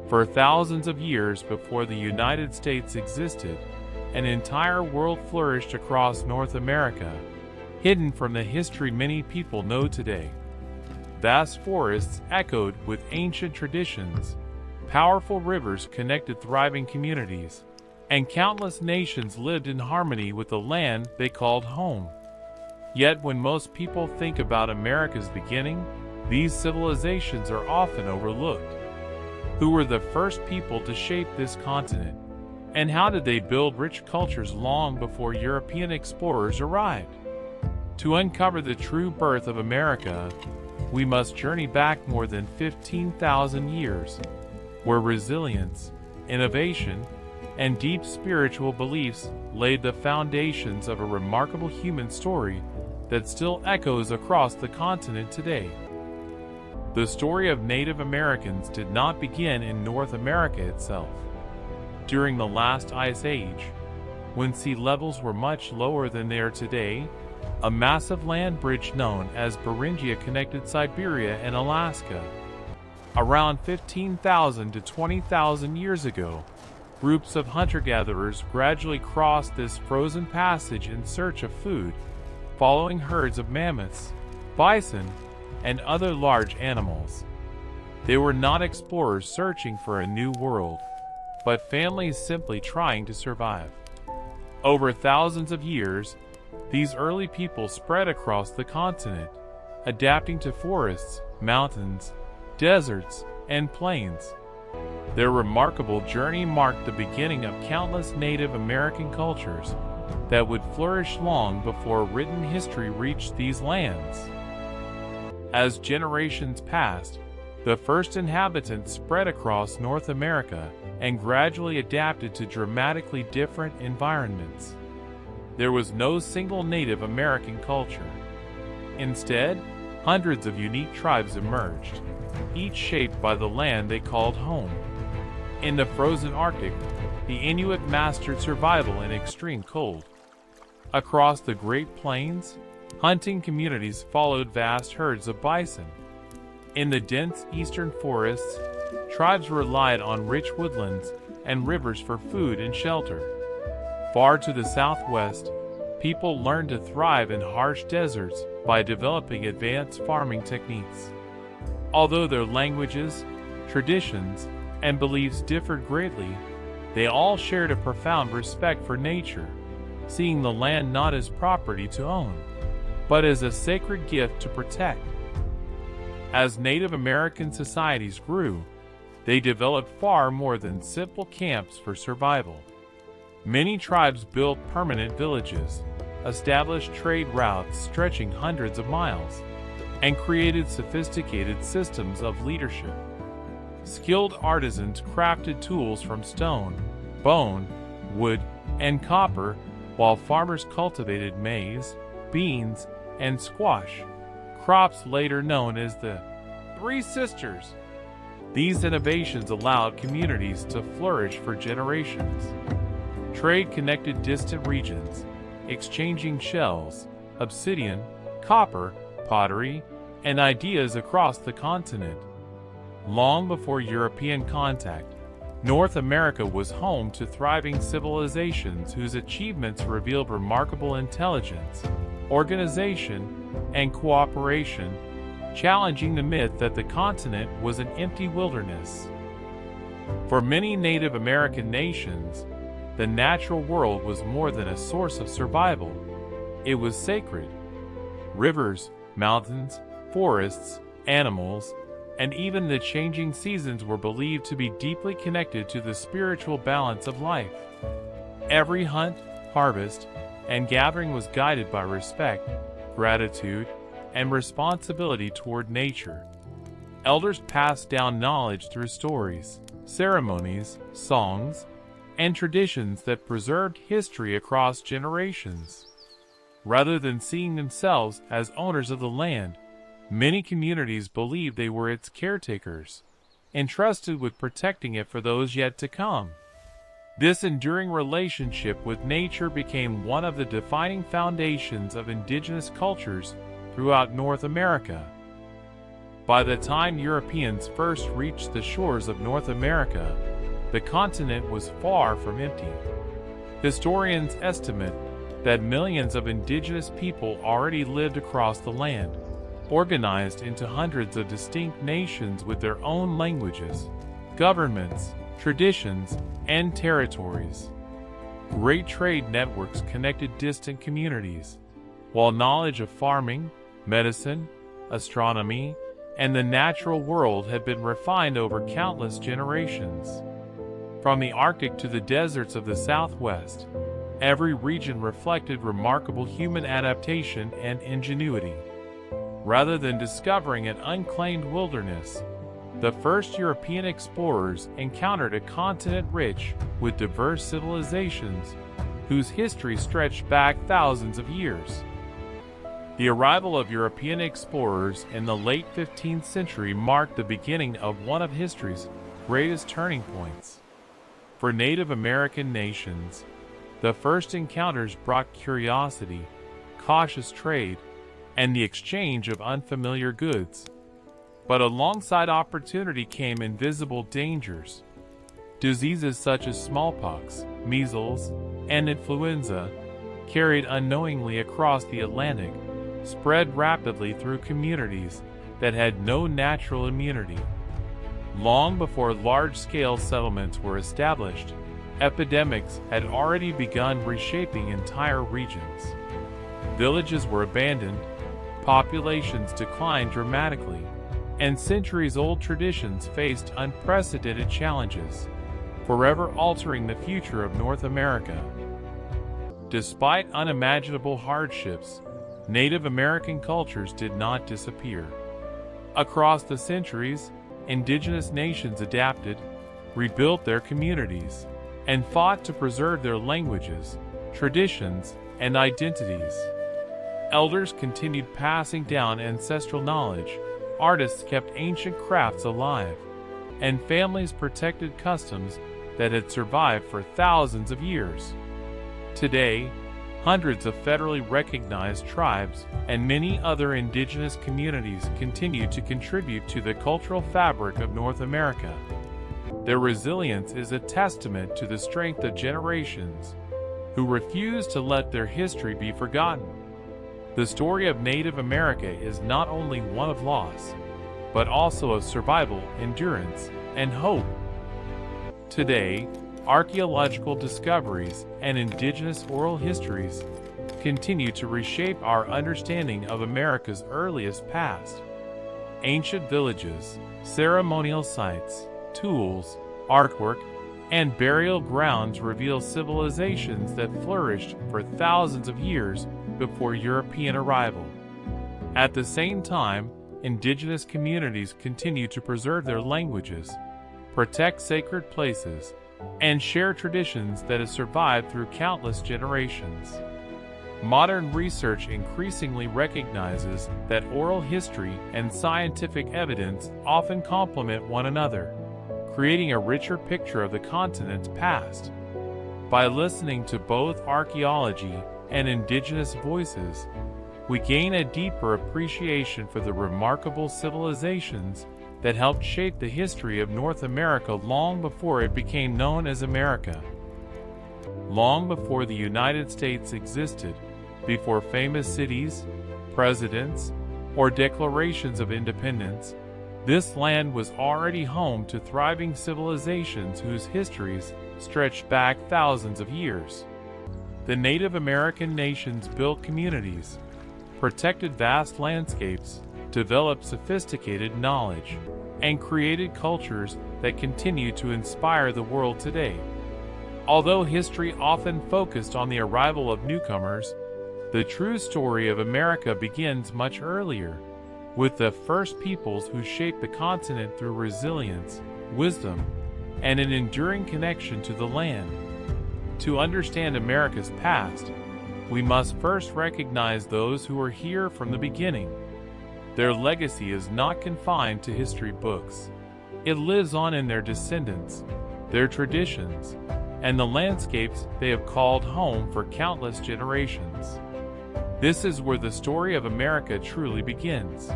For thousands of years before the United States existed, an entire world flourished across North America, hidden from the history many people know today. Vast forests echoed with ancient traditions, powerful rivers connected thriving communities, and countless nations lived in harmony with the land they called home. Yet when most people think about America's beginning, these civilizations are often overlooked. Who were the first people to shape this continent? And how did they build rich cultures long before European explorers arrived? To uncover the true birth of America, we must journey back more than 15,000 years, where resilience, innovation, and deep spiritual beliefs laid the foundations of a remarkable human story that still echoes across the continent today. The story of Native Americans did not begin in North America itself. During the last ice age, when sea levels were much lower than they are today, a massive land bridge known as Beringia connected Siberia and Alaska. Around 15,000 to 20,000 years ago, groups of hunter-gatherers gradually crossed this frozen passage in search of food, following herds of mammoths, bison, and other large animals. They were not explorers searching for a new world, but families simply trying to survive. Over thousands of years, these early people spread across the continent, adapting to forests, mountains, deserts, and plains. Their remarkable journey marked the beginning of countless Native American cultures that would flourish long before written history reached these lands. As generations passed, the first inhabitants spread across North America and gradually adapted to dramatically different environments. There was no single Native American culture. Instead, hundreds of unique tribes emerged, each shaped by the land they called home. In the frozen Arctic, the Inuit mastered survival in extreme cold. Across the Great Plains, hunting communities followed vast herds of bison. In the dense eastern forests, tribes relied on rich woodlands and rivers for food and shelter. Far to the southwest, people learned to thrive in harsh deserts by developing advanced farming techniques. Although their languages, traditions, and beliefs differed greatly, they all shared a profound respect for nature, seeing the land not as property to own, but as a sacred gift to protect. As Native American societies grew, they developed far more than simple camps for survival. Many tribes built permanent villages, established trade routes stretching hundreds of miles, and created sophisticated systems of leadership. Skilled artisans crafted tools from stone, bone, wood, and copper, while farmers cultivated maize, beans, and squash, crops later known as the Three Sisters. These innovations allowed communities to flourish for generations. Trade connected distant regions, exchanging shells, obsidian, copper, pottery, and ideas across the continent. Long before European contact, North America was home to thriving civilizations whose achievements revealed remarkable intelligence, organization, and cooperation, challenging the myth that the continent was an empty wilderness. For many Native American nations, the natural world was more than a source of survival. It was sacred. Rivers, mountains, forests, animals, and even the changing seasons were believed to be deeply connected to the spiritual balance of life. Every hunt, harvest, and gathering was guided by respect, gratitude, and responsibility toward nature. Elders passed down knowledge through stories, ceremonies, songs, and traditions that preserved history across generations. Rather than seeing themselves as owners of the land, many communities believed they were its caretakers, entrusted with protecting it for those yet to come. This enduring relationship with nature became one of the defining foundations of indigenous cultures throughout North America. By the time Europeans first reached the shores of North America, the continent was far from empty. Historians estimate that millions of indigenous people already lived across the land, organized into hundreds of distinct nations with their own languages, governments, traditions, and territories. Great trade networks connected distant communities, while knowledge of farming, medicine, astronomy, and the natural world had been refined over countless generations. From the Arctic to the deserts of the Southwest, every region reflected remarkable human adaptation and ingenuity. Rather than discovering an unclaimed wilderness, the first European explorers encountered a continent rich with diverse civilizations whose history stretched back thousands of years. The arrival of European explorers in the late 15th century marked the beginning of one of history's greatest turning points. For Native American nations, the first encounters brought curiosity, cautious trade, and the exchange of unfamiliar goods. But alongside opportunity came invisible dangers. Diseases such as smallpox, measles, and influenza, carried unknowingly across the Atlantic, spread rapidly through communities that had no natural immunity. Long before large-scale settlements were established, epidemics had already begun reshaping entire regions. Villages were abandoned, populations declined dramatically, and centuries-old traditions faced unprecedented challenges, forever altering the future of North America. Despite unimaginable hardships, Native American cultures did not disappear. Across the centuries, indigenous nations adapted, rebuilt their communities, and fought to preserve their languages, traditions, and identities. Elders continued passing down ancestral knowledge, artists kept ancient crafts alive, and families protected customs that had survived for thousands of years. Today, hundreds of federally recognized tribes and many other indigenous communities continue to contribute to the cultural fabric of North America. Their resilience is a testament to the strength of generations who refuse to let their history be forgotten. The story of Native America is not only one of loss, but also of survival, endurance, and hope. Today, archaeological discoveries and indigenous oral histories continue to reshape our understanding of America's earliest past. Ancient villages, ceremonial sites, tools, artwork, and burial grounds reveal civilizations that flourished for thousands of years before European arrival. At the same time, indigenous communities continue to preserve their languages, protect sacred places, and share traditions that have survived through countless generations. Modern research increasingly recognizes that oral history and scientific evidence often complement one another, creating a richer picture of the continent's past. By listening to both archaeology and indigenous voices, we gain a deeper appreciation for the remarkable civilizations that helped shape the history of North America long before it became known as America. Long before the United States existed, before famous cities, presidents, or declarations of independence, this land was already home to thriving civilizations whose histories stretched back thousands of years. The Native American nations built communities, protected vast landscapes, developed sophisticated knowledge, and created cultures that continue to inspire the world today. Although history often focused on the arrival of newcomers, the true story of America begins much earlier, with the first peoples who shaped the continent through resilience, wisdom, and an enduring connection to the land. To understand America's past, we must first recognize those who were here from the beginning. Their legacy is not confined to history books. It lives on in their descendants, their traditions, and the landscapes they have called home for countless generations. This is where the story of America truly begins.